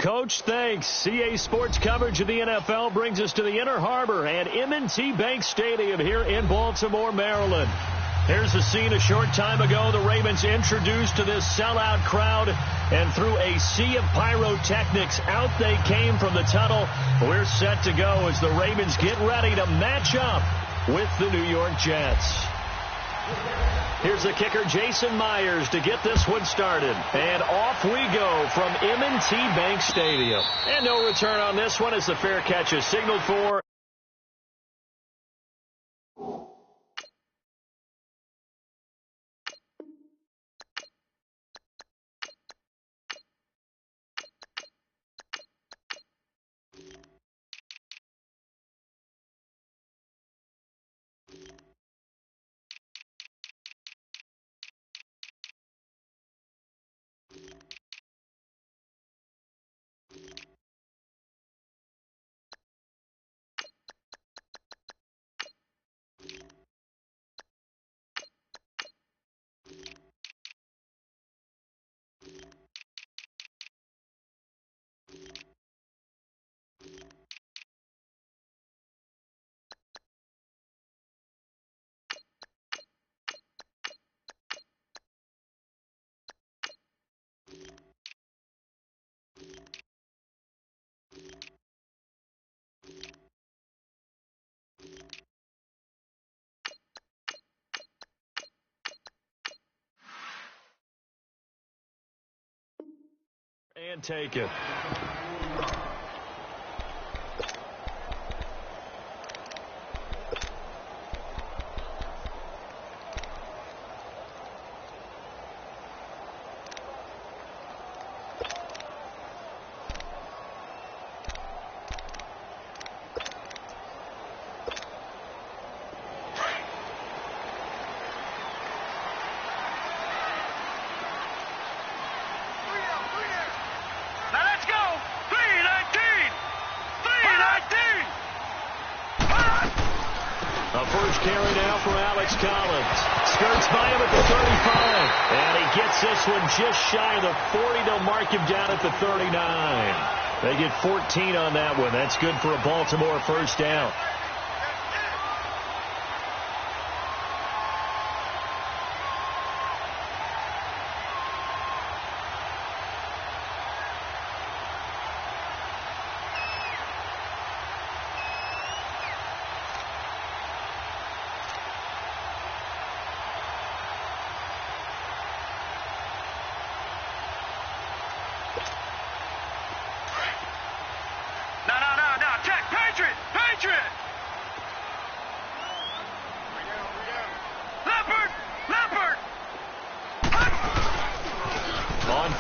Coach, thanks. CA Sports coverage of the NFL brings us to the Inner Harbor at M&T Bank Stadium here in Baltimore, Maryland. Here's the scene a short time ago. The Ravens introduced to this sellout crowd, and through a sea of pyrotechnics, out they came from the tunnel. We're set to go as the Ravens get ready to match up with the New York Jets. Here's the kicker, Jason Myers, to get this one started. And off we go from M&T Bank Stadium. And no return on this one as the fair catch is signaled for. And take it. Carry now for Alex Collins. Skirts by him at the 35. And he gets this one just shy of the 40 to mark him down at the 39. They get 14 on that one. That's good for a Baltimore first down.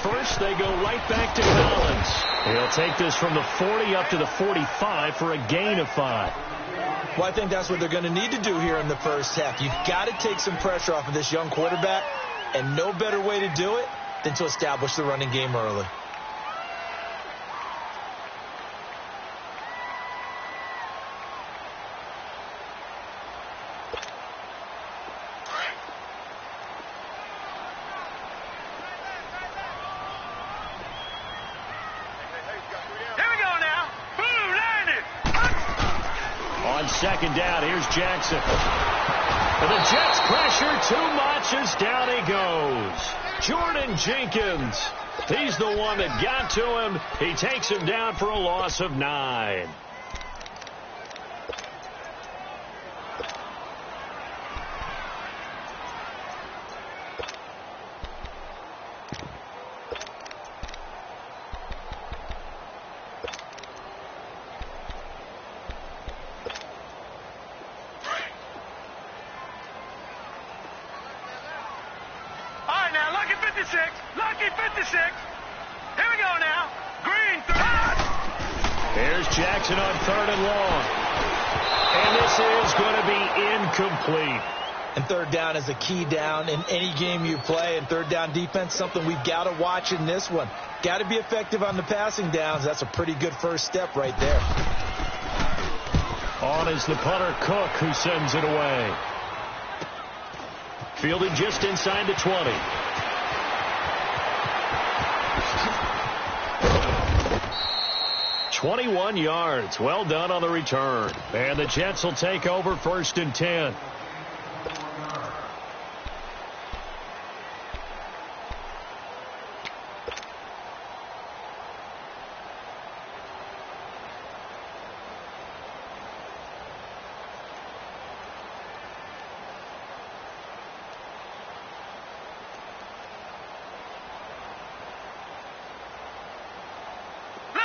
First, they go right back to Collins. He'll take this from the 40 up to the 45 for a gain of 5. Well, I think that's what they're going to need to do here in the first half. You've got to take some pressure off of this young quarterback, and no better way to do it than to establish the running game early. Second down, here's Jackson. And the Jets pressure too much as down he goes. Jordan Jenkins, he's the one that got to him. He takes him down for a loss of 9. Lucky 56. Here we go now. Green. There's Jackson on 3rd and long. And this is going to be incomplete. And 3rd down is a key down in any game you play. And 3rd down defense, something we've got to watch in this one. Got to be effective on the passing downs. That's a pretty good first step right there. On is the punter, Cook, who sends it away. Fielded just inside the 20. 21 yards. Well done on the return. And the Jets will take over 1st and 10.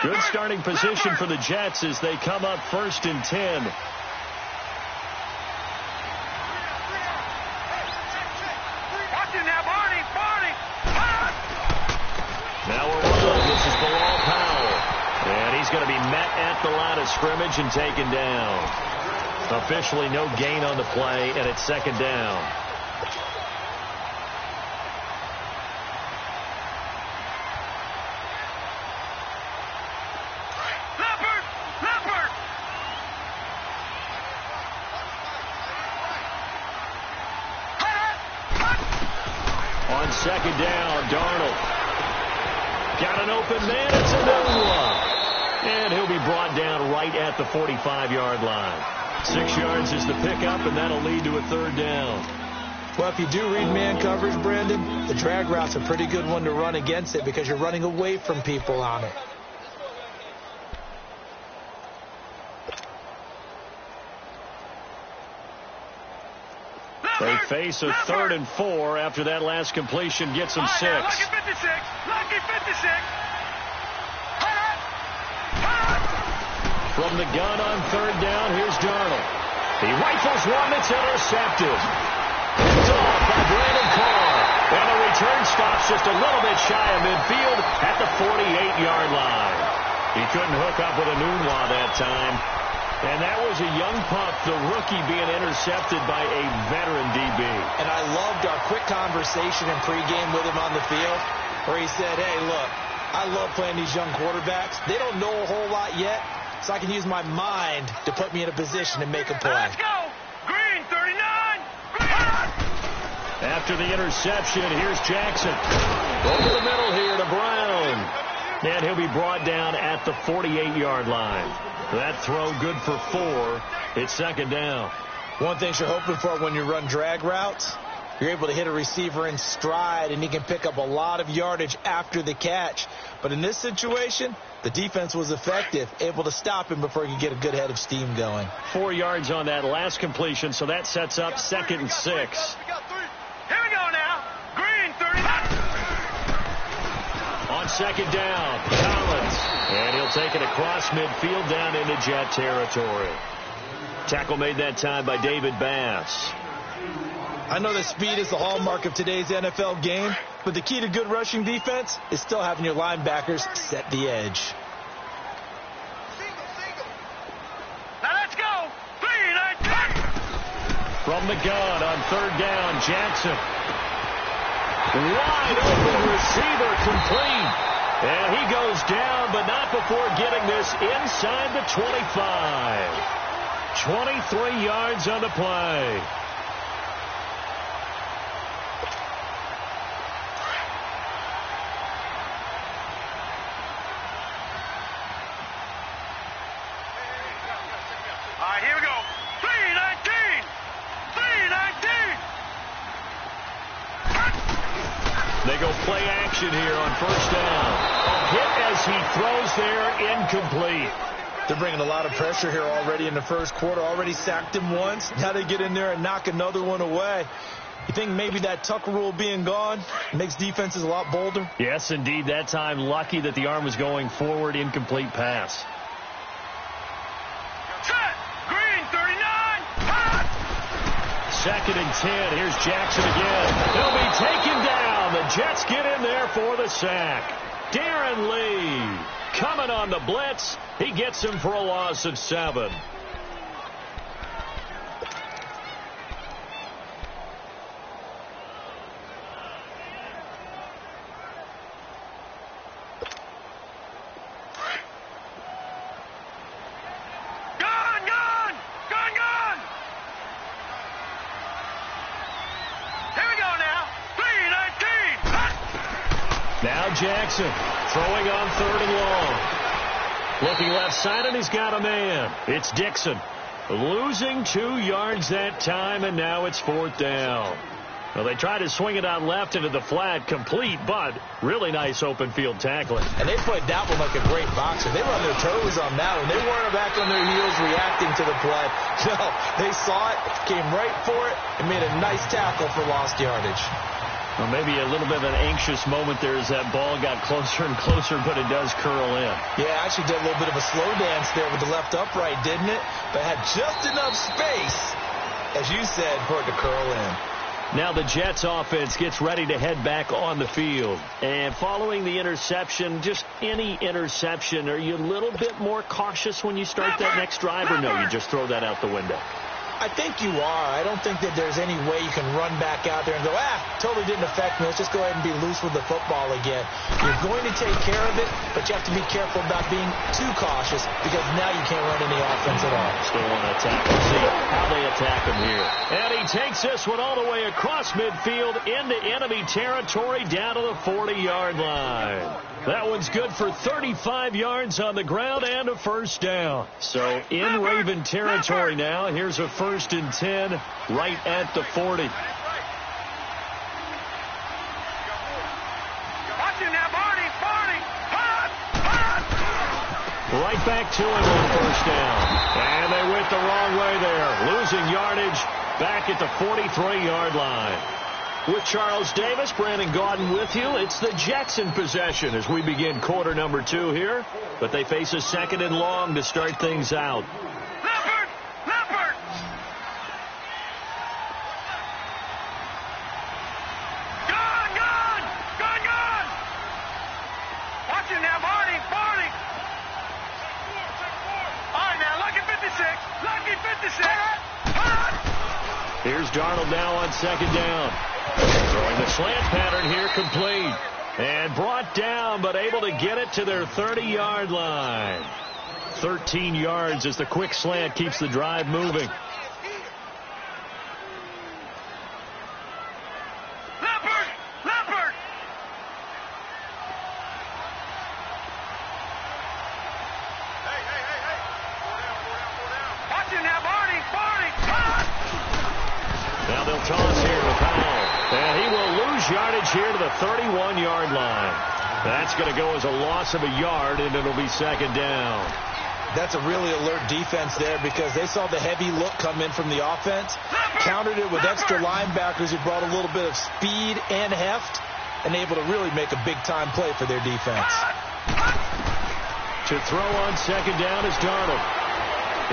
Good starting position for the Jets as they come up 1st and 10. Now we're on. This is Bilal Powell. And he's going to be met at the line of scrimmage and taken down. Officially no gain on the play, and it's 2nd down. On 2nd down, Darnold. Got an open man. It's a new one. And he'll be brought down right at the 45-yard line. 6 yards is the pickup, and that'll lead to a 3rd down. Well, if you do read man coverage, Brandon, the drag route's a pretty good one to run against it because you're running away from people on it. They face a 3rd and 4 after that last completion gets them 6. Lucky 56. Lucky 56. From the gun on 3rd down, here's Darnold. He rifles one that's intercepted. Picked off by Brandon Carr. And the return stops just a little bit shy of midfield at the 48-yard line. He couldn't hook up with a Nunwa that time. And that was a young pup, the rookie being intercepted by a veteran DB. And I loved our quick conversation in pregame with him on the field where he said, hey, look, I love playing these young quarterbacks. They don't know a whole lot yet, so I can use my mind to put me in a position to make a play. Let's go. Green, 39. Green. After the interception, here's Jackson. Over the middle here to Brown. And he'll be brought down at the 48-yard line. That throw good for 4. It's 2nd down. One thing you're hoping for when you run drag routes, you're able to hit a receiver in stride, and he can pick up a lot of yardage after the catch. But in this situation, the defense was effective, able to stop him before he could get a good head of steam going. 4 yards on that last completion, so that sets up 2nd and 6. Here we go now. Green, 39. On 2nd down, Collins. And he'll take it across midfield down into Jet territory. Tackle made that time by David Bass. I know that speed is the hallmark of today's NFL game, but the key to good rushing defense is still having your linebackers set the edge. Now let's go. 3-9. From the gun on 3rd down, Jackson. Wide open receiver complete. And he goes down, but not before getting this inside the 25. 23 yards on the play. All right, here we go. 3-19. 3-19. They go play action here on 1st down. A hit as he throws there, incomplete. They're bringing a lot of pressure here already in the first quarter. Already sacked him once. Now they get in there and knock another one away. You think maybe that Tucker rule being gone makes defenses a lot bolder? Yes, indeed. That time, lucky that the arm was going forward, incomplete pass. Set. Green, 39. 2nd and 10. Here's Jackson again. He'll be taken down. The Jets get in there for the sack. Darren Lee coming on the blitz. He gets him for a loss of 7. Now Jackson throwing on 3rd and long. Looking left side, and he's got a man. It's Dixon. Losing 2 yards that time, and now it's 4th down. Well, they tried to swing it out left into the flat, complete, but really nice open field tackling. And they played that one like a great boxer. They were on their toes on that one. They weren't back on their heels reacting to the play. No, they saw it, came right for it, and made a nice tackle for lost yardage. Well, maybe a little bit of an anxious moment there as that ball got closer and closer, but it does curl in. Yeah, actually did a little bit of a slow dance there with the left upright, didn't it? But had just enough space, as you said, for it to curl in. Now the Jets offense gets ready to head back on the field. And following the interception, just any interception, are you a little bit more cautious when you start that next drive, or no, you just throw that out the window? I think you are. I don't think that there's any way you can run back out there and go, totally didn't affect me. Let's just go ahead and be loose with the football again. You're going to take care of it, but you have to be careful about being too cautious because now you can't run any offense at all. Still want to attack and see how they attack him here. And he takes this one all the way across midfield into enemy territory down to the 40-yard line. That one's good for 35 yards on the ground and a 1st down. So in Raven territory now. Here's a 1st and 10 right at the 40. Right back to him on 1st down. And they went the wrong way there. Losing yardage back at the 43-yard line. With Charles Davis, Brandon Gaudin with you. It's the Jets in possession as we begin quarter number 2 here. But they face a 2nd and long to start things out. Leopard! Gone! Watch it now, Barney! All right, now, lucky 56! Here's Darnold now on 2nd down. Throwing the slant pattern here, complete. And brought down, but able to get it to their 30-yard line. 13 yards as the quick slant keeps the drive moving. Leopard! Hey. Watch it now, Barney! Now they'll toss here to Powell. And he will lose yardage here to the 31-yard line. That's going to go as a loss of a yard, and it'll be 2nd down. That's a really alert defense there because they saw the heavy look come in from the offense, countered it with extra linebackers who brought a little bit of speed and heft, and able to really make a big-time play for their defense. To throw on 2nd down is Darnold.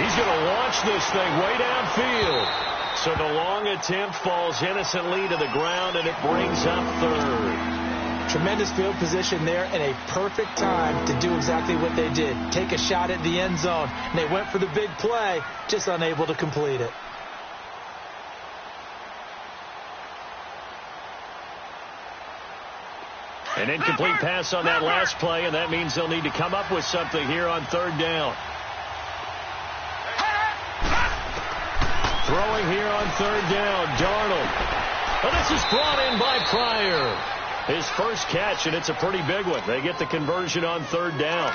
He's going to launch this thing way downfield. So the long attempt falls innocently to the ground, and it brings up 3rd. Tremendous field position there and a perfect time to do exactly what they did. Take a shot at the end zone. And they went for the big play, just unable to complete it. An incomplete pass on that last play, and that means they'll need to come up with something here on 3rd down. Throwing here on 3rd down, Darnold. Well, this is brought in by Pryor. His first catch, and it's a pretty big one. They get the conversion on 3rd down.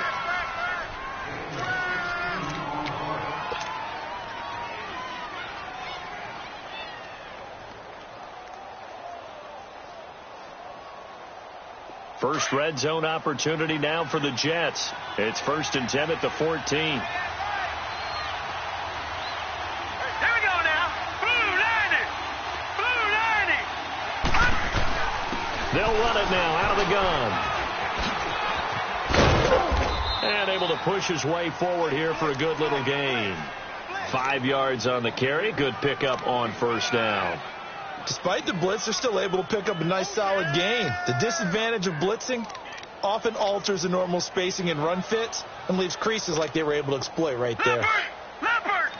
First red zone opportunity now for the Jets. It's 1st and 10 at the 14. They'll run it now out of the gun. And able to push his way forward here for a good little gain. 5 yards on the carry. Good pickup on 1st down. Despite the blitz, they're still able to pick up a nice solid gain. The disadvantage of blitzing often alters the normal spacing and run fits and leaves creases like they were able to exploit right there. Leopard!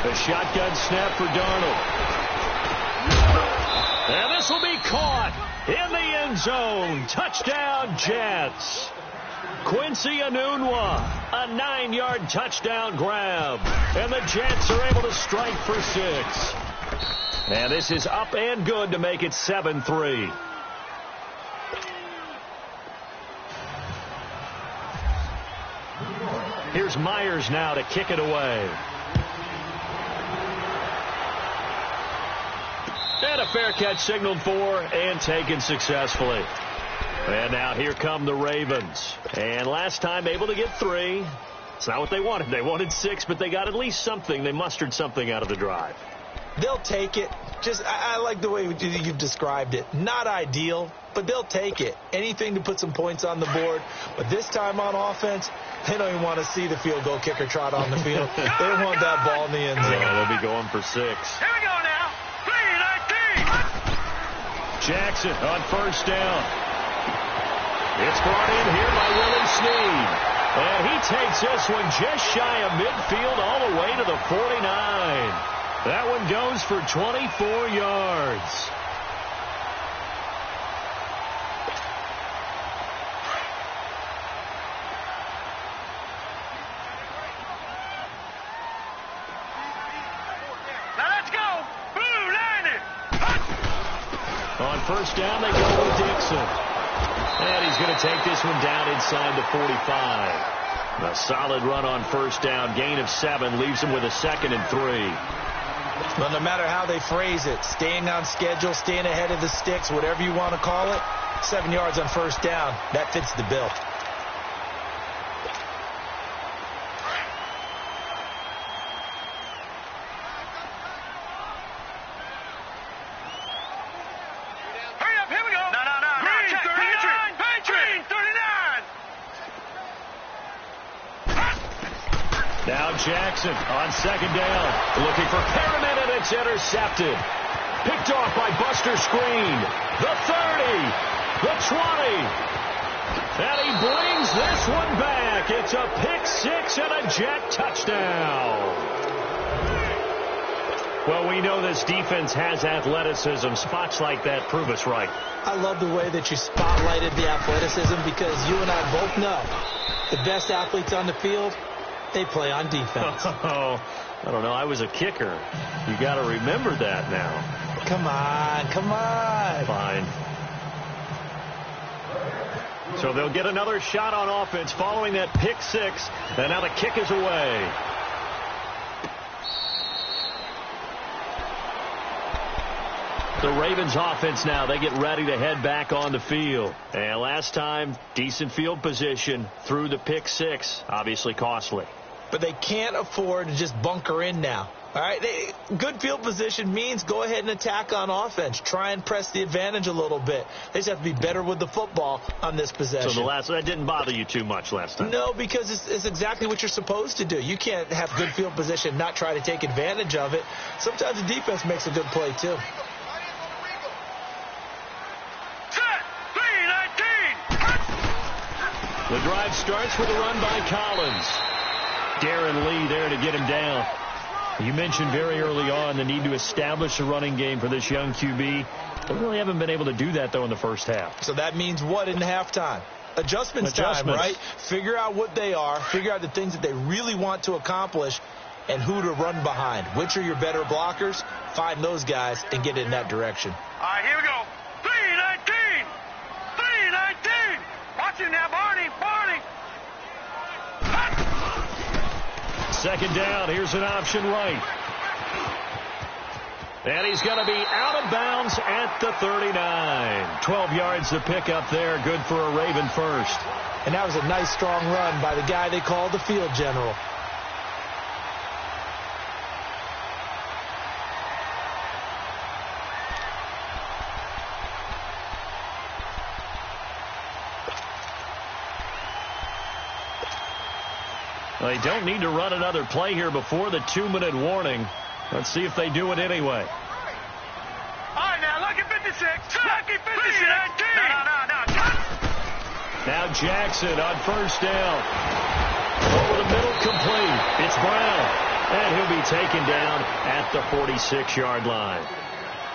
A shotgun snap for Darnold. And this will be caught in the end zone. Touchdown, Jets. Quincy Enunwa, a 9-yard touchdown grab. And the Jets are able to strike for 6. And this is up and good to make it 7-3. Here's Myers now to kick it away. And a fair catch signaled for and taken successfully. And now here come the Ravens. And last time able to get 3. It's not what they wanted. They wanted 6, but they got at least something. They mustered something out of the drive. They'll take it. I like the way you've described it. Not ideal, but they'll take it. Anything to put some points on the board. But this time on offense, they don't even want to see the field goal kicker trot on the field. They don't want that ball in the end zone. Yeah, they'll be going for 6. Here we go now. 3-19. Jackson on first down. It's brought in here by Willie Snead. And he takes this one just shy of midfield all the way to the 49. That one goes for 24 yards. Now let's go. Blue line it. On first down, they go with Dixon. And he's going to take this one down inside the 45. A solid run on first down. Gain of 7 leaves him with a 2nd and 3. Well, no matter how they phrase it, staying on schedule, staying ahead of the sticks, whatever you want to call it, 7 yards on first down, that fits the bill. Hurry up, here we go. No. Green 39. Green 39. Now Jackson on second down. Looking for Perriman, and it's intercepted. Picked off by Buster Screen. The 30. The 20. And he brings this one back. It's a pick 6 and a Jet touchdown. Well, we know this defense has athleticism. Spots like that prove us right. I love the way that you spotlighted the athleticism because you and I both know the best athletes on the field, they play on defense. Oh, I don't know. I was a kicker. You got to remember that now. Come on. Fine. So they'll get another shot on offense following that pick 6. And now the kick is away. The Ravens offense now, they get ready to head back on the field. And last time, decent field position through the pick 6. Obviously costly. But they can't afford to just bunker in now. All right, good field position means go ahead and attack on offense. Try and press the advantage a little bit. They just have to be better with the football on this possession. So that didn't bother you too much last time? No, because it's exactly what you're supposed to do. You can't have good field position and not try to take advantage of it. Sometimes the defense makes a good play, too. Set. 3-19. The drive starts with a run by Collins. Darren Lee there to get him down. You mentioned very early on the need to establish a running game for this young QB. They really haven't been able to do that, though, in the first half. So that means what in halftime? Adjustments time, right? Figure out what they are. Figure out the things that they really want to accomplish and who to run behind. Which are your better blockers? Find those guys and get in that direction. All right, here we go. 3-19. 3-19. Watch it now, Barney. Second down. Here's an option right. And he's going to be out of bounds at the 39. 12 yards to pick up there. Good for a Raven first. And that was a nice, strong run by the guy they call the field general. They don't need to run another play here before the 2-minute warning. Let's see if they do it anyway. All right, now, lucky 56. Lucky 56. No. Now Jackson on first down. Over the middle, complete. It's Brown. And he'll be taken down at the 46-yard line.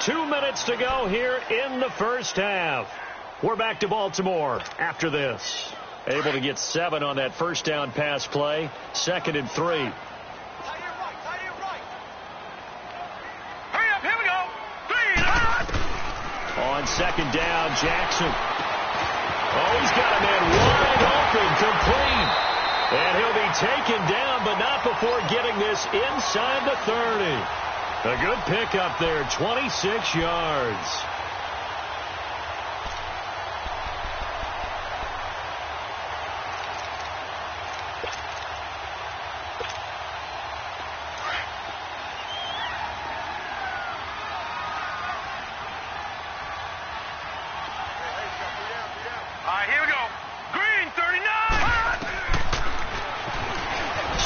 2 minutes to go here in the first half. We're back to Baltimore after this. Able to get 7 on that first down pass play. 2nd and 3. Hurry up, here we go. 3. On 2nd down, Jackson. Oh, he's got a man wide open, complete. And he'll be taken down, but not before getting this inside the 30. A good pickup there, 26 yards.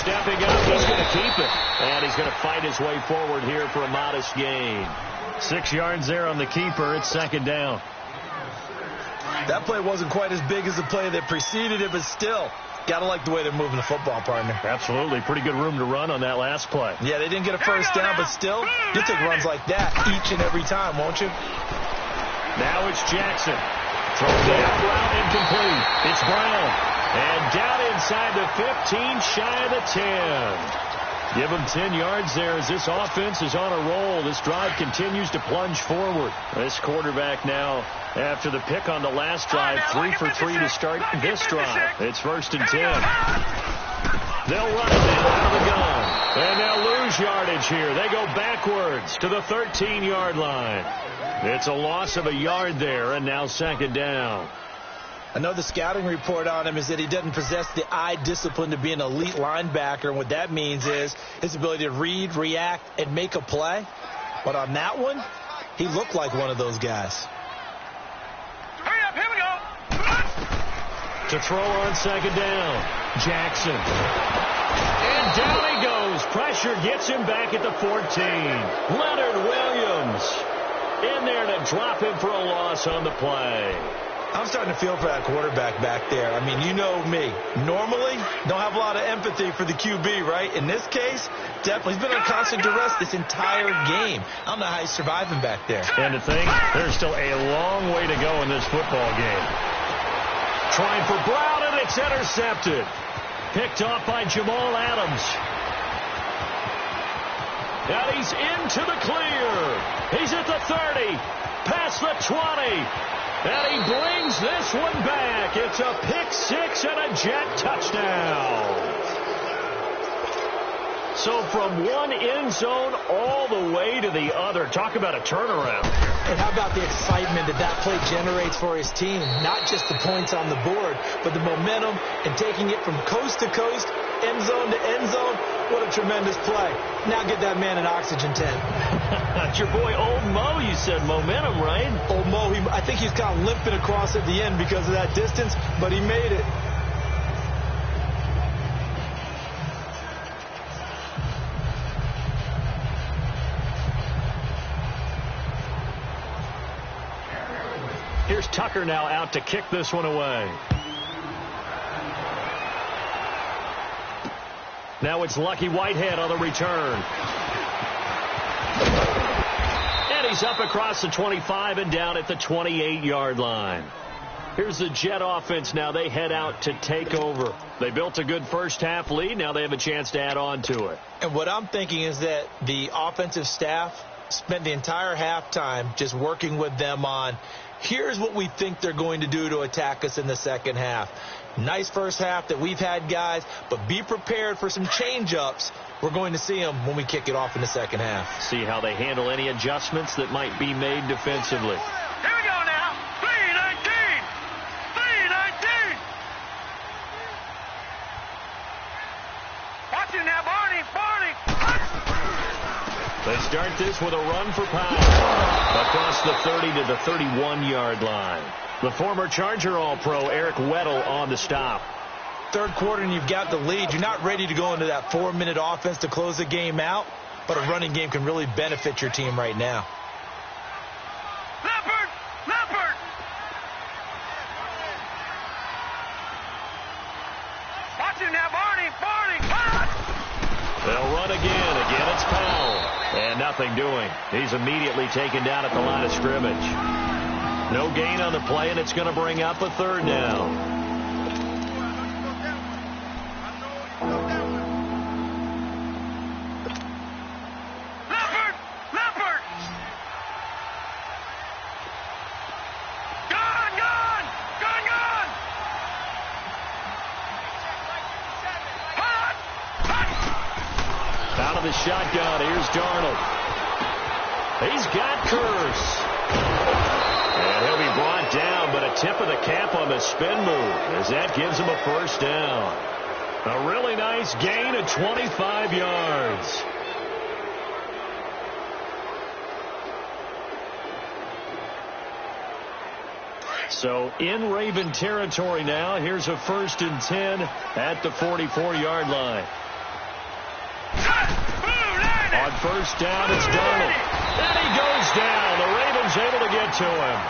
Stepping up, he's going to keep it. And he's going to fight his way forward here for a modest gain. 6 yards there on the keeper. It's 2nd down. That play wasn't quite as big as the play that preceded it, but still, got to like the way they're moving the football, partner. Absolutely. Pretty good room to run on that last play. Yeah, they didn't get a first down, but still, you'll take runs like that each and every time, won't you? Now it's Jackson. Throws the out route incomplete. It's Brown. And down inside the 15, shy of the 10. Give him 10 yards there as this offense is on a roll. This drive continues to plunge forward. This quarterback now, after the pick on the last drive, 3 for 3 to start this drive. It's 1st and 10. They'll run it in out of the gun. And they'll lose yardage here. They go backwards to the 13-yard line. It's a loss of a yard there, and now 2nd down. I know the scouting report on him is that he doesn't possess the eye discipline to be an elite linebacker. And what that means is his ability to read, react, and make a play. But on that one, he looked like one of those guys. Hurry up, here we go. To throw on 2nd down, Jackson. And down he goes. Pressure gets him back at the 14. Leonard Williams in there to drop him for a loss on the play. I'm starting to feel for that quarterback back there. I mean, you know me. Normally, don't have a lot of empathy for the QB, right? In this case, definitely. He's been on constant duress this entire game. I don't know how he's surviving back there. And to think, there's still a long way to go in this football game. Trying for Brown, and it's intercepted. Picked off by Jamal Adams. And he's into the clear. He's at the 30. Past the 20. And he brings this one back. It's a pick 6 and a jet touchdown. So from one end zone all the way to the other. Talk about a turnaround. And how about the excitement that play generates for his team? Not just the points on the board, but the momentum and taking it from coast to coast, end zone to end zone. What a tremendous play. Now get that man an oxygen tent. That's your boy Old Mo. You said momentum, right? Old Mo, I think he's kind of limping across at the end because of that distance, but he made it. Here's Tucker now out to kick this one away. Now it's Lucky Whitehead on the return. And he's up across the 25 and down at the 28-yard line. Here's the Jet offense now. They head out to take over. They built a good first-half lead. Now they have a chance to add on to it. And what I'm thinking is that the offensive staff spent the entire halftime just working with them on, here's what we think they're going to do to attack us in the second half. Nice first half that we've had, guys, but be prepared for some change-ups. We're going to see them when we kick it off in the second half. See how they handle any adjustments that might be made defensively. Here we go now. 3-19. 3-19. Watch it now, Barney. Barney. They start this with a run for power across the 30 to the 31-yard line. The former Charger All-Pro Eric Weddle on the stop. Third quarter and you've got the lead. You're not ready to go into that 4-minute offense to close the game out, but a running game can really benefit your team right now. Leopard. Leopard. Watch it now, Barney. Barney. They'll run again. Again, it's Powell. And nothing doing. He's immediately taken down at the line of scrimmage. No gain on the play, and it's going to bring up a third down. Out of the shotgun, here's Darnold. He's got Curse. And he'll be brought down, but a tip of the cap on the spin move as that gives him a first down. A really nice gain of 25 yards. So in Raven territory now. Here's a 1st and 10 at the 44-yard line. On first down, it's Darnold. And he goes down. The Ravens able to get to him.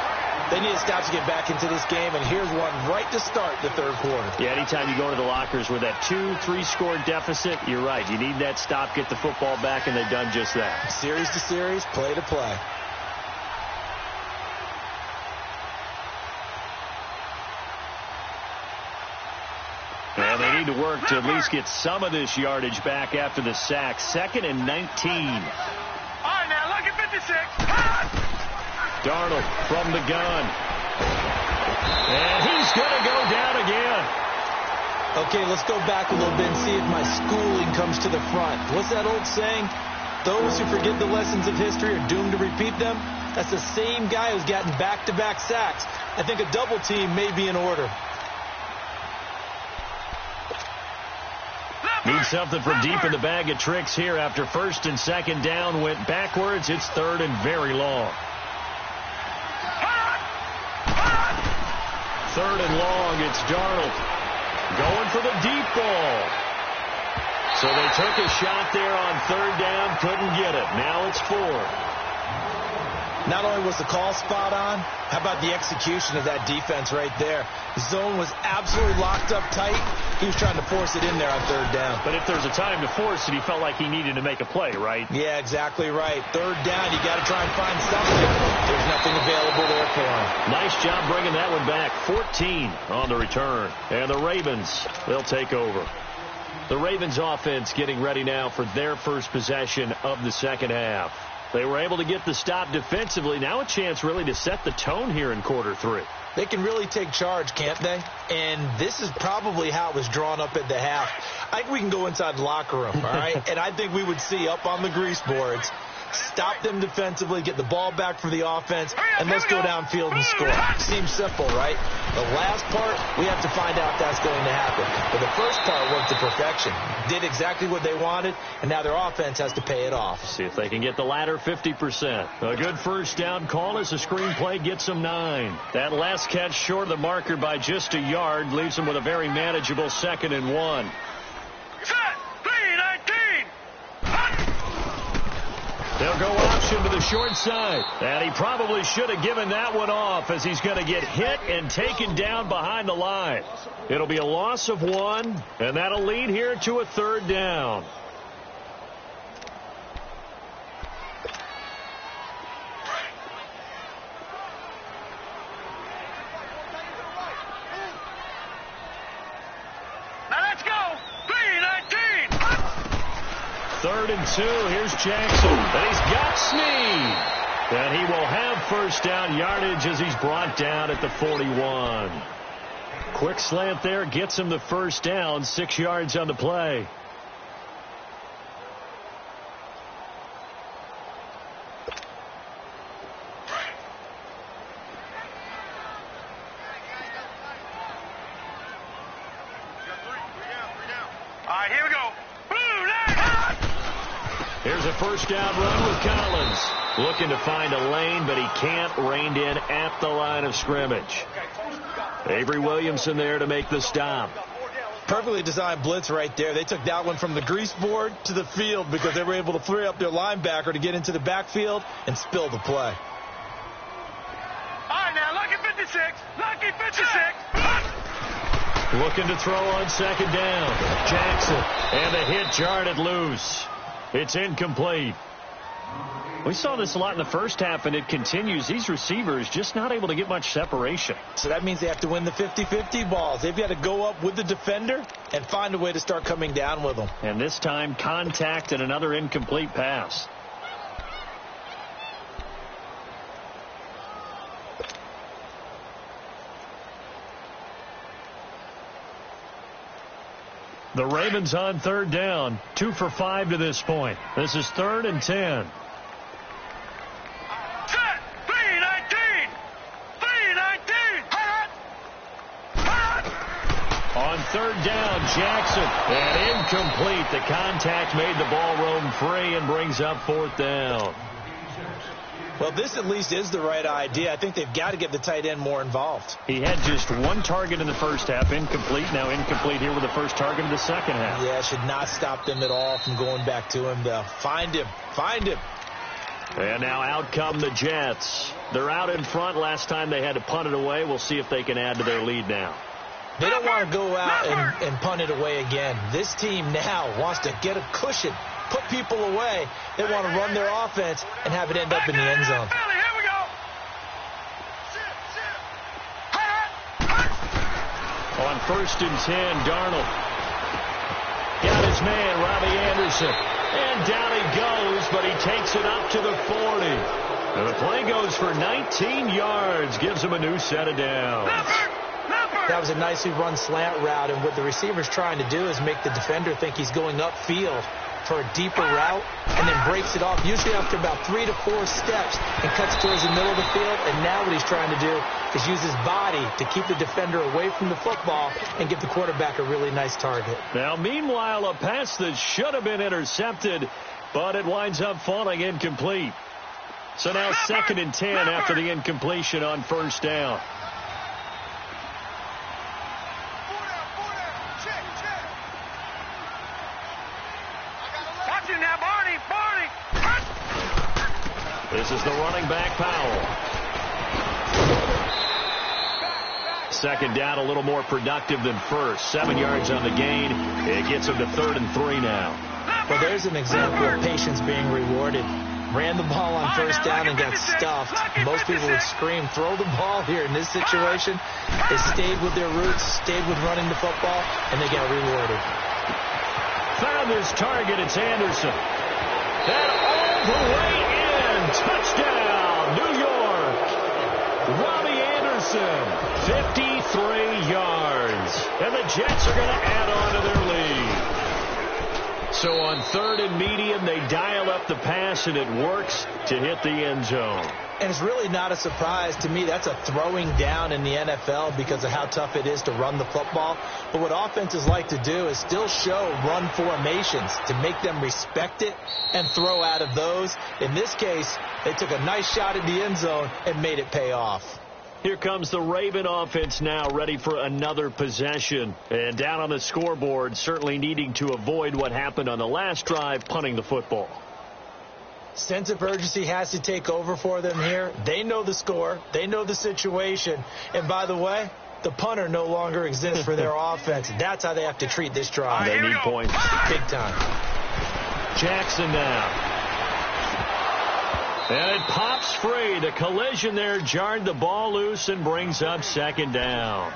They need a stop to get back into this game, and here's one right to start the third quarter. Yeah, anytime you go to the lockers with that 2-3 score deficit, you're right. You need that stop, get the football back, and they've done just that. Series to series, play to play. And they need to work to at least get some of this yardage back after the sack. 2nd and 19. All right, now, lucky 56. Darnold from the gun. And he's going to go down again. Okay, let's go back a little bit and see if my schooling comes to the front. What's that old saying? Those who forget the lessons of history are doomed to repeat them. That's the same guy who's gotten back-to-back sacks. I think a double team may be in order. Need something from deep in the bag of tricks here after 1st and 2nd down went backwards. It's 3rd and very long. 3rd and long, it's Darnold going for the deep ball. So they took a shot there on 3rd down, couldn't get it. Now it's 4th. Not only was the call spot on, how about the execution of that defense right there? The zone was absolutely locked up tight. He was trying to force it in there on 3rd down. But if there's a time to force it, he felt like he needed to make a play, right? Yeah, exactly right. 3rd down, you got to try and find something. There's nothing available there for him. Nice job bringing that one back. 14 on the return. And the Ravens, they'll take over. The Ravens offense getting ready now for their first possession of the second half. They were able to get the stop defensively. Now a chance really to set the tone here in quarter 3. They can really take charge, can't they? And this is probably how it was drawn up at the half. I think we can go inside the locker room, all right? And I think we would see up on the grease boards, stop them defensively, get the ball back for the offense, and let's go downfield and score. Seems simple, right? The last part, we have to find out if that's going to happen. But the first part worked to perfection. Did exactly what they wanted, and now their offense has to pay it off. See if they can get the latter 50%. A good first down call as the screenplay gets them 9. That last catch short of the marker by just a yard leaves them with a very manageable 2nd and 1. Set. 3-19. They'll go option to the short side. And he probably should have given that one off as he's going to get hit and taken down behind the line. It'll be a loss of 1, and that'll lead here to a 3rd down. Now let's go. 3-19. 3rd and 2. Here's Jackson. And he's got Snead. And he will have first down yardage as he's brought down at the 41. Quick slant there gets him the first down. 6 yards on the play. All right, here we go. Here's a first down run with Collins. Looking to find a lane, but he can't. Reined in at the line of scrimmage. Avery Williamson there to make the stop. Perfectly designed blitz right there. They took that one from the grease board to the field because they were able to free up their linebacker to get into the backfield and spill the play. All right, now, lucky 56. Lucky 56. Looking to throw on 2nd down. Jackson. And the hit jarred loose. It's incomplete. We saw this a lot in the first half, and it continues. These receivers just not able to get much separation. So that means they have to win the 50-50 balls. They've got to go up with the defender and find a way to start coming down with them. And this time, contact and another incomplete pass. The Ravens on third down, 2 for 5 to this point. This is 3rd and 10. Set. 3-19. 3-19. On third down, Jackson. And incomplete. The contact made the ball roam free and brings up 4th down. Well, this at least is the right idea. I think they've got to get the tight end more involved. He had just 1 target in the first half, incomplete. Now incomplete here with the first target of the second half. Yeah, it should not stop them at all from going back to him to find him. Find him. And now out come the Jets. They're out in front. Last time they had to punt it away. We'll see if they can add to their lead now. They don't want to go out and punt it away again. This team now wants to get a cushion, put people away. They want to run their offense and have it end up in the end zone. Here we go. On 1st and 10, Darnold. Got his man, Robbie Anderson. And down he goes, but he takes it up to the 40. And the play goes for 19 yards. Gives him a new set of downs. That was a nicely run slant route, and what the receiver's trying to do is make the defender think he's going upfield for a deeper route, and then breaks it off, usually after about 3 to 4 steps, and cuts towards the middle of the field. And now what he's trying to do is use his body to keep the defender away from the football and give the quarterback a really nice target. Now, meanwhile, a pass that should have been intercepted, but it winds up falling incomplete. So now 2nd and 10 after the incompletion on 1st down. Now, Barney. This is the running back, Powell. 2nd down, a little more productive than first. 7 yards on the gain. It gets him to 3rd and 3 now. Well, there's an example of patience being rewarded. Ran the ball on 1st down and got stuffed. Most people would scream, throw the ball here. In this situation, they stayed with their roots, stayed with running the football, and they got rewarded. Found his target. It's Anderson. That all the way in. Touchdown, New York. Robbie Anderson, 53 yards. And the Jets are going to add on to their lead. So on 3rd and medium, they dial up the pass, and it works to hit the end zone. And it's really not a surprise to me. That's a throwing down in the NFL because of how tough it is to run the football. But what offenses like to do is still show run formations to make them respect it and throw out of those. In this case, they took a nice shot at the end zone and made it pay off. Here comes the Raven offense now, ready for another possession. And down on the scoreboard, certainly needing to avoid what happened on the last drive, punting the football. Sense of urgency has to take over for them here. They know the score. They know the situation. And by the way, the punter no longer exists for their offense. That's how they have to treat this drive. They need points. Big time. Jackson now. And it pops free. The collision there jarred the ball loose and brings up 2nd down.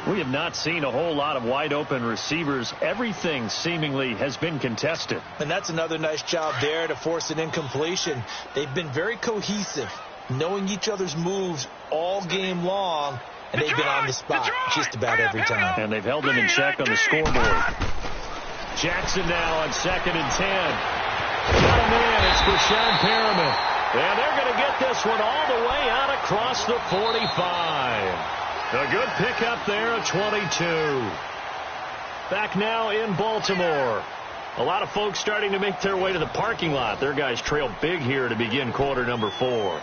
We have not seen a whole lot of wide-open receivers. Everything seemingly has been contested. And that's another nice job there to force an incompletion. They've been very cohesive, knowing each other's moves all game long, and they've been on the spot just about every time. And they've held them in check on the scoreboard. Jackson now on 2nd and 10. Got him in. It's Brashad Perriman. And they're going to get this one all the way out across the 45. A good pickup there at 22. Back now in Baltimore. A lot of folks starting to make their way to the parking lot. Their guys trail big here to begin quarter number 4.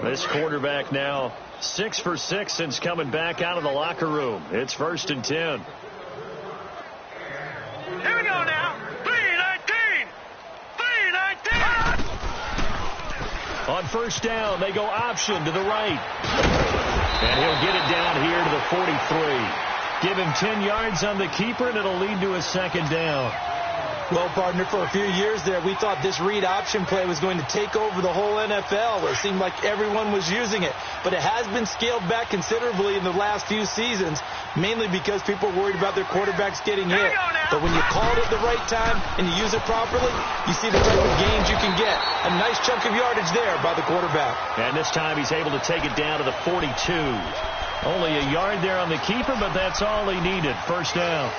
This quarterback now 6 for 6 since coming back out of the locker room. It's 1st and 10. Here we go now. 3-19. 3-19. On 1st down, they go option to the right. And he'll get it down here to the 43. Give him 10 yards on the keeper, and it'll lead to a 2nd down. Well, partner, for a few years there, we thought this read option play was going to take over the whole NFL. It seemed like everyone was using it. But it has been scaled back considerably in the last few seasons, mainly because people are worried about their quarterbacks getting hit. But when you call it at the right time and you use it properly, you see the type of gains you can get. A nice chunk of yardage there by the quarterback. And this time he's able to take it down to the 42. Only a yard there on the keeper, but that's all he needed. First down.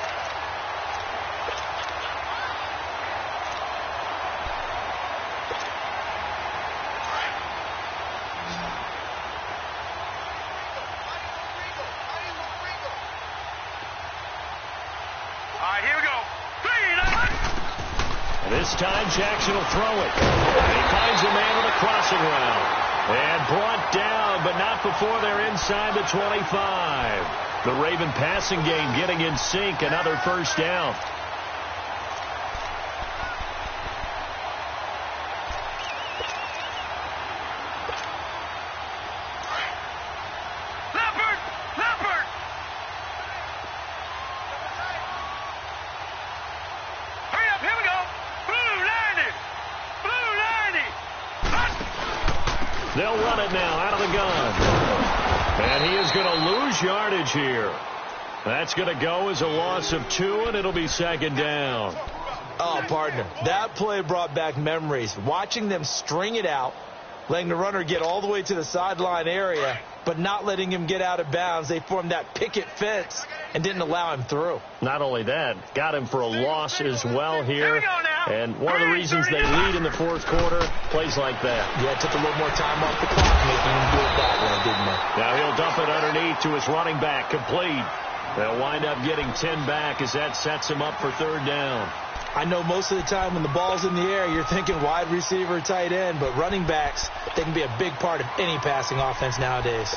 This time Jackson will throw it. And he finds a man on the crossing route. And brought down, but not before they're inside the 25. The Raven passing game getting in sync. Another first down. They'll run it now out of the gun. And he is going to lose yardage here. That's going to go as a loss of 2, and it'll be second down. Oh, partner, that play brought back memories. Watching them string it out, letting the runner get all the way to the sideline area, but not letting him get out of bounds. They formed that picket fence and didn't allow him through. Not only that, got him for a loss as well here. And one of the reasons they lead in the fourth quarter, plays like that. Yeah, it took a little more time off the clock making him do it that way, didn't it? Now he'll dump it underneath to his running back, complete. They'll wind up getting 10 back as that sets him up for third down. I know most of the time when the ball's in the air, you're thinking wide receiver, tight end, but running backs, they can be a big part of any passing offense nowadays.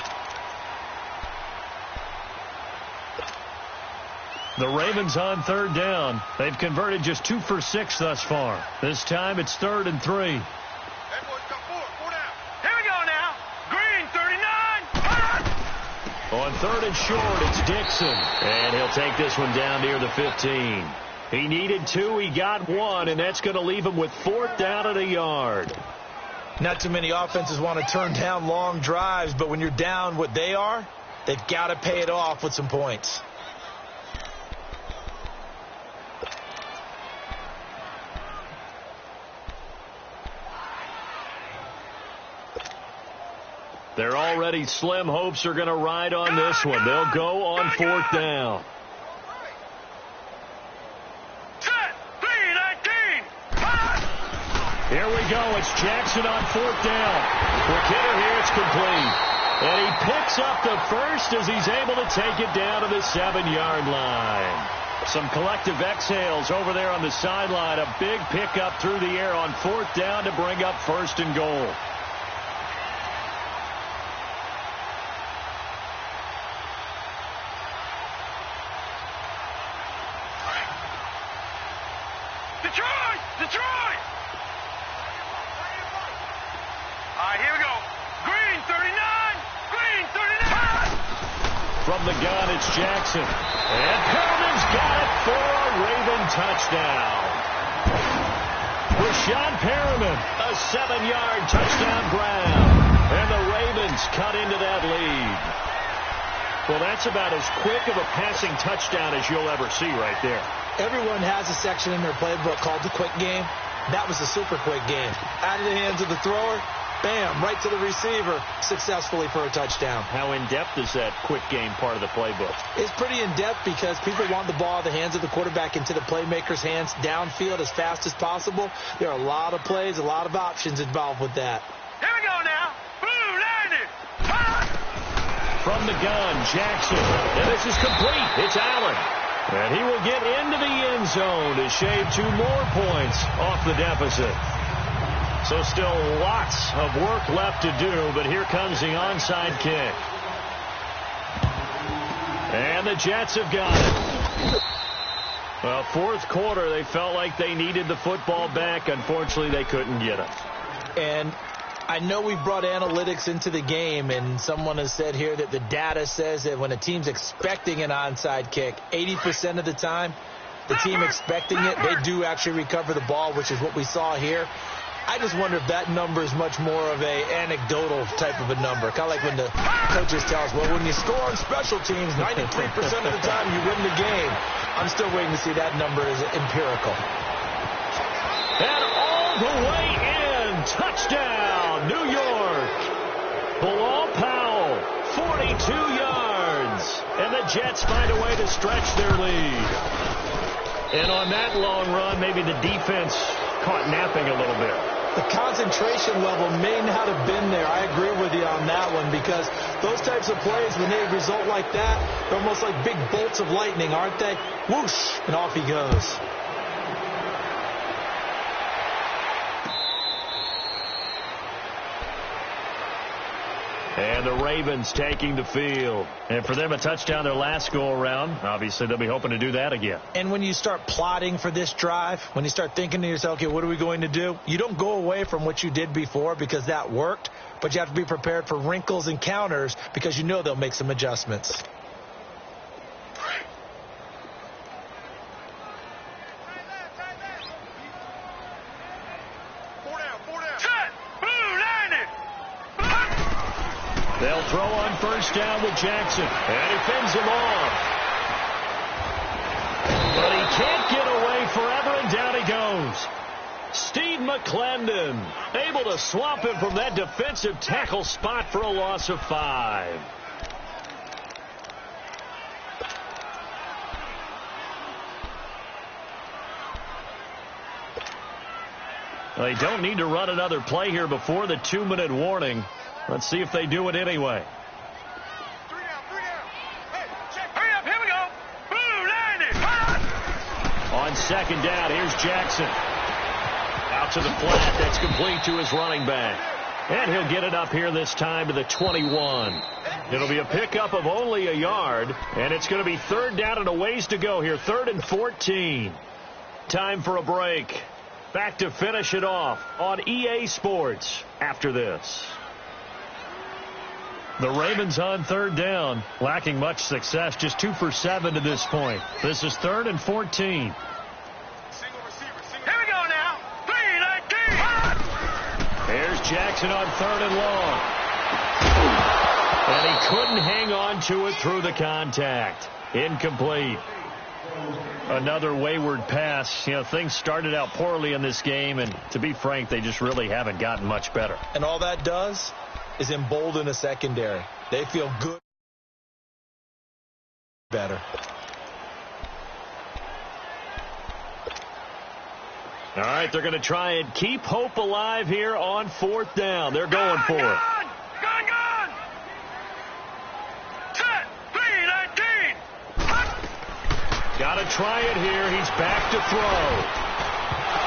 The Ravens on third down. They've converted just 2 for 6 thus far. This time it's 3rd and 3. Here we go now. Green, 39. On 3rd and short, it's Dixon. And he'll take this one down near the 15. He needed 2, he got 1, and that's going to leave him with 4th down at a yard. Not too many offenses want to turn down long drives, but when you're down what they are, they've got to pay it off with some points. They're already slim hopes are going to ride on this one. They'll go on 4th down. Here we go. It's Jackson on 4th down. For Kidder here, it's complete. And he picks up the first as he's able to take it down to the 7-yard line. Some collective exhales over there on the sideline. A big pickup through the air on 4th down to bring up 1st and goal. Detroit! All right, here we go. Green, 39. Green, 39. From the gun, it's Jackson. And Perriman's got it for a Raven touchdown. Rashawn Perriman, a 7-yard touchdown grab. And the Ravens cut into that lead. Well, that's about as quick of a passing touchdown as you'll ever see right there. Everyone has a section in their playbook called the quick game. That was a super quick game. Out of the hands of the thrower, bam, right to the receiver, successfully for a touchdown. How in-depth is that quick game part of the playbook? It's pretty in-depth because people want the ball out of the hands of the quarterback into the playmaker's hands downfield as fast as possible. There are a lot of plays, a lot of options involved with that. Here we go now. Blue 90. From the gun, Jackson. And this is complete. It's Allen. And he will get into the end zone to shave 2 more points off the deficit. So still lots of work left to do, but here comes the onside kick. And the Jets have got it. Well, 4th quarter, they felt like they needed the football back. Unfortunately, they couldn't get it. And I know we brought analytics into the game, and someone has said here that the data says that when a team's expecting an onside kick, 80% of the time, the team expecting it, they do actually recover the ball, which is what we saw here. I just wonder if that number is much more of a anecdotal type of a number. Kind of like when the coaches tell us, well, when you score on special teams, 93% of the time you win the game. I'm still waiting to see that number is empirical. And all the way in. Touchdown, New York. Bilal Powell, 42 yards. And the Jets find a way to stretch their lead. And on that long run, maybe the defense caught napping a little bit. The concentration level may not have been there. I agree with you on that one, because those types of plays, when they result like that, they're almost like big bolts of lightning, aren't they? Whoosh, and off he goes. And the Ravens taking the field. And for them, a touchdown their last go-around. Obviously, they'll be hoping to do that again. And when you start plotting for this drive, when you start thinking to yourself, okay, what are we going to do? You don't go away from what you did before because that worked, but you have to be prepared for wrinkles and counters because you know they'll make some adjustments. They'll throw on first down with Jackson. And he fends him off. But he can't get away forever, and down he goes. Steve McClendon able to swap him from that defensive tackle spot for a loss of 5. They don't need to run another play here before the 2-minute warning. Let's see if they do it anyway. 3 down. Hey, check. Hurry up, here we go. Boom, 90. On second down, here's Jackson. Out to the flat, that's complete to his running back. And he'll get it up here this time to the 21. It'll be a pickup of only a yard, and it's going to be third down and a ways to go here, 3rd and 14. Time for a break. Back to finish it off on EA Sports after this. The Ravens on third down, lacking much success, just 2 for 7 to this point. This is 3rd and 14. Here we go now. 3-19. Here's Jackson on 3rd and long. And he couldn't hang on to it through the contact. Incomplete. Another wayward pass. You know, things started out poorly in this game, and to be frank, they just really haven't gotten much better. And all that does is embolden the secondary. They feel good. Better. All right, they're going to try and keep hope alive here on 4th down. They're going for it. Gone. 3-19. Got to try it here. He's back to throw.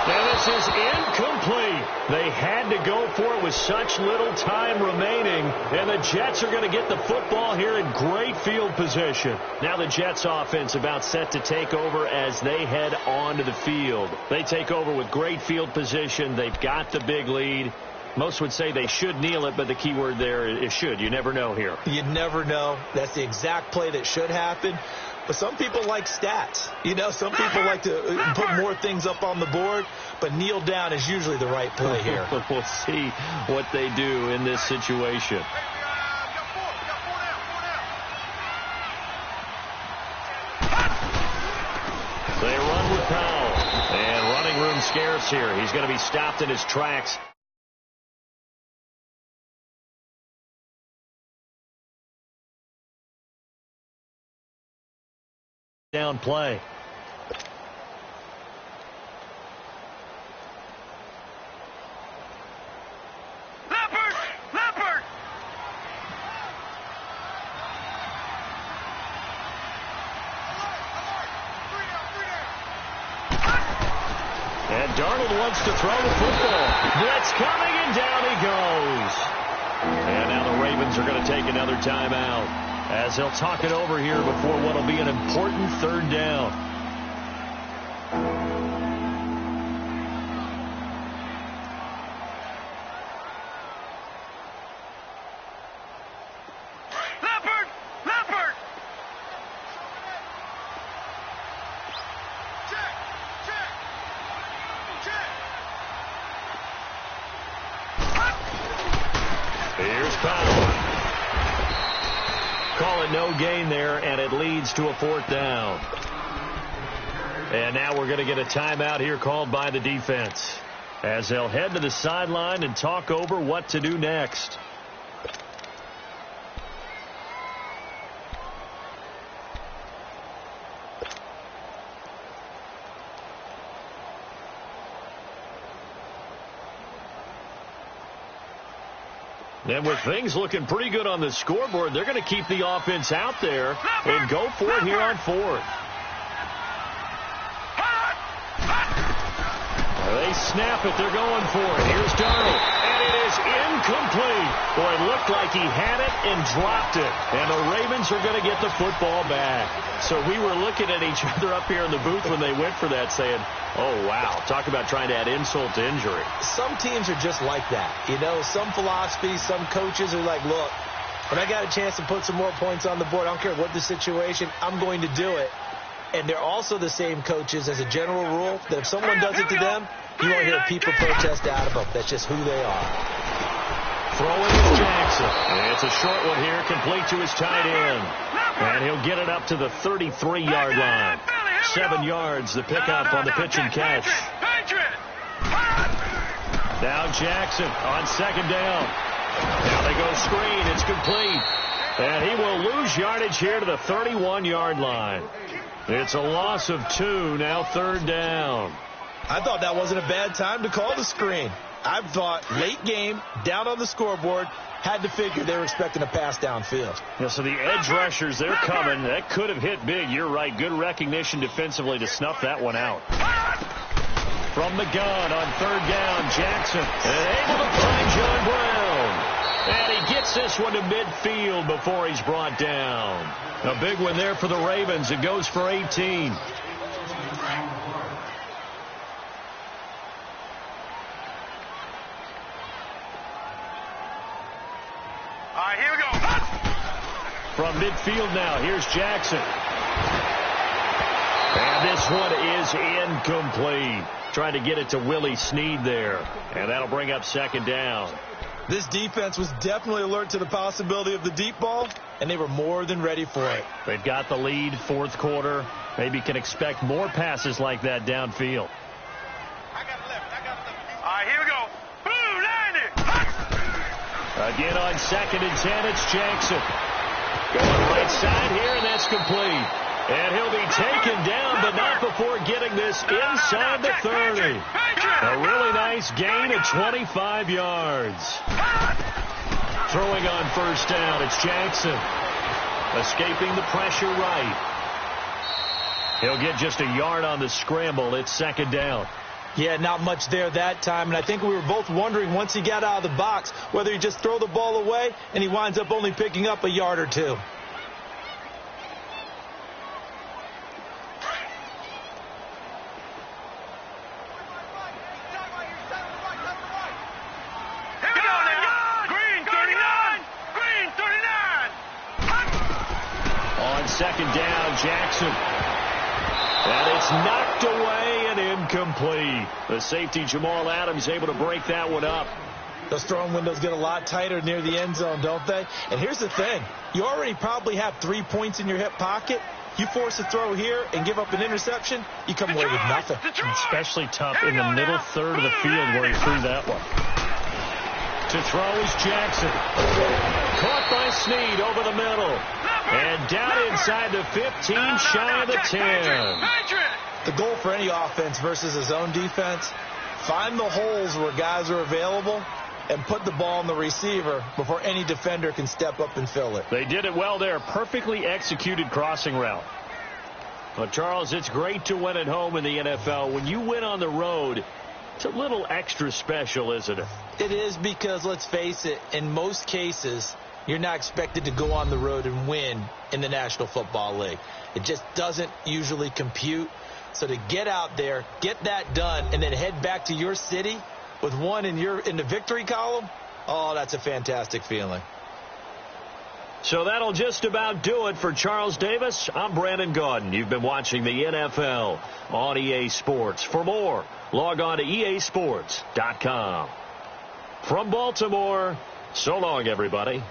And this is incomplete. They had to go for it with such little time remaining. And the Jets are going to get the football here in great field position. Now the Jets offense about set to take over as they head onto the field. They take over with great field position. They've got the big lead. Most would say they should kneel it, but the key word there is should. You never know here. You never know. That's the exact play that should happen. But some people like stats. You know, some people like to put more things up on the board, but kneel down is usually the right play here. We'll see what they do in this situation. They run with Powell. And running room scarce here. He's going to be stopped in his tracks. Down play. Leopard. And Darnold wants to throw the football. Blitz coming, and down he goes. And now the Ravens are going to take another timeout as they'll talk it over here before what will be an important 3rd down. Leopard. power. Call it no gain there, and it leads to a 4th down. And now we're going to get a timeout here called by the defense, as they'll head to the sideline and talk over what to do next. And with things looking pretty good on the scoreboard, they're going to keep the offense out there and go for it here on 4th. They snap it. They're going for it. Here's Darnold. And it is incomplete. Boy, it looked like he had it and dropped it. And the Ravens are going to get the football back. So we were looking at each other up here in the booth when they went for that saying, oh, wow, talk about trying to add insult to injury. Some teams are just like that. You know, some philosophies, some coaches are like, look, when I got a chance to put some more points on the board, I don't care what the situation, I'm going to do it. And they're also the same coaches as a general rule that if someone does it to them, you won't hear people protest out of them. That's just who they are. Throwing is Jackson. And it's a short one here, complete to his tight end. And he'll get it up to the 33-yard line. 7 yards, the pickup on the pitch and catch. Now Jackson on 2nd down. Now they go screen. It's complete. And he will lose yardage here to the 31-yard line. It's a loss of 2, now 3rd down. I thought that wasn't a bad time to call the screen. I thought late game, down on the scoreboard, had to figure they were expecting a pass downfield. Yeah, so the edge rushers, they're coming. That could have hit big. You're right. Good recognition defensively to snuff that one out. From the gun on 3rd down, Jackson. And able to find John Brown. And he gets this one to midfield before he's brought down. A big one there for the Ravens. It goes for 18. All right, here we go. From midfield now, here's Jackson. And this one is incomplete. Trying to get it to Willie Snead there. And that'll bring up 2nd down. This defense was definitely alert to the possibility of the deep ball, and they were more than ready for it. They've got the lead, 4th quarter. Maybe can expect more passes like that downfield. All right, here we go. Blue 90. Again on 2nd and 10, it's Jackson. Going right side here, and that's complete. And he'll be taken down, but not before getting this inside the 30. A really nice gain of 25 yards. Throwing on 1st down, it's Jackson. Escaping the pressure right. He'll get just a yard on the scramble. It's 2nd down. Yeah, not much there that time, and I think we were both wondering once he got out of the box whether he just throw the ball away and he winds up only picking up a yard or 2. On 2nd down, Jackson. And it's knocked away and incomplete. The safety, Jamal Adams, able to break that one up. Those throwing windows get a lot tighter near the end zone, don't they? And here's the thing. You already probably have 3 points in your hip pocket. You force a throw here and give up an interception, you come away with nothing. Especially tough in the middle third of the field where he threw that one. To throw is Jackson. Caught by Snead over the middle. And down inside the 15, shy of the 10. The goal for any offense versus a zone defense, find the holes where guys are available and put the ball on the receiver before any defender can step up and fill it. They did it well there. Perfectly executed crossing route. But, Charles, it's great to win at home in the NFL. When you win on the road, it's a little extra special, isn't it? It is, because, let's face it, in most cases, you're not expected to go on the road and win in the National Football League. It just doesn't usually compute. So to get out there, get that done, and then head back to your city with one in the victory column, oh, that's a fantastic feeling. So that'll just about do it for Charles Davis. I'm Brandon Gaudin. You've been watching the NFL on EA Sports. For more, log on to easports.com. From Baltimore, So long, everybody.